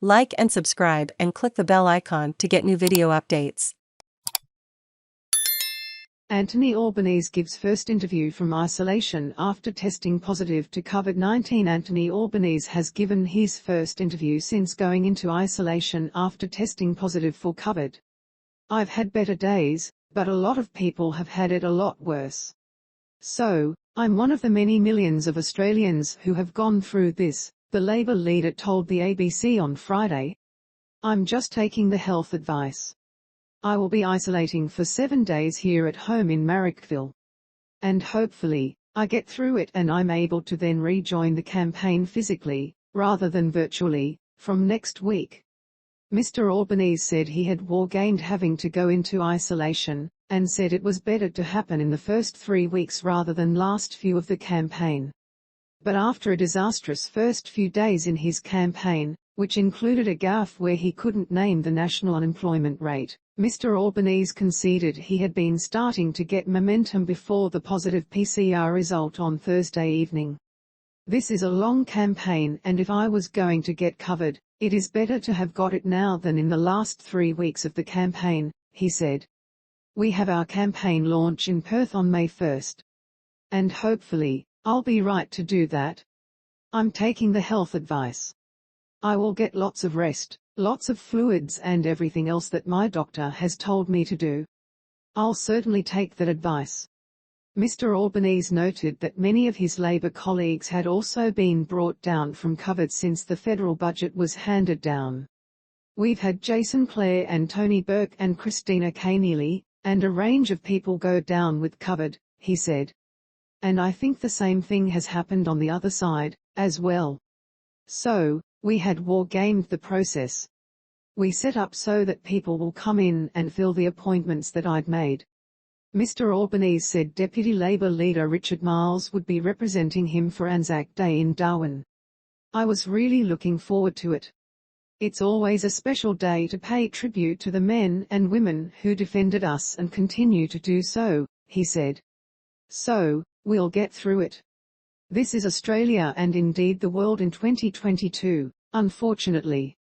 Like and subscribe and click the bell icon to get new video updates. Anthony Albanese gives first interview from isolation after testing positive to COVID-19. Anthony Albanese has given his first interview since going into isolation after testing positive for COVID. "I've had better days, but a lot of people have had it a lot worse. So, I'm one of the many millions of Australians who have gone through this," the Labor leader told the ABC on Friday. "I'm just taking the health advice. I will be isolating for 7 days here at home in Marrickville. And hopefully, I get through it and I'm able to then rejoin the campaign physically, rather than virtually, from next week." Mr. Albanese said he had wargamed having to go into isolation, and said it was better to happen in the first 3 weeks rather than last few of the campaign. But after a disastrous first few days in his campaign, which included a gaffe where he couldn't name the national unemployment rate, Mr. Albanese conceded he had been starting to get momentum before the positive PCR result on Thursday evening. "This is a long campaign, and if I was going to get covered, it is better to have got it now than in the last 3 weeks of the campaign," he said. "We have our campaign launch in Perth on May 1st. And hopefully, I'll be right to do that. I'm taking the health advice. I will get lots of rest, lots of fluids and everything else that my doctor has told me to do. I'll certainly take that advice." Mr. Albanese noted that many of his Labor colleagues had also been brought down from COVID since the federal budget was handed down. "We've had Jason Clare and Tony Burke and Kristina Keneally, and a range of people go down with COVID," he said. "And I think the same thing has happened on the other side, as well. So, we had wargamed the process. We set up so that people will come in and fill the appointments that I'd made." Mr. Albanese said Deputy Labor leader Richard Marles would be representing him for Anzac Day in Darwin. "I was really looking forward to it. It's always a special day to pay tribute to the men and women who defended us and continue to do so," he said. "So, we'll get through it. This is Australia and indeed the world in 2022, unfortunately."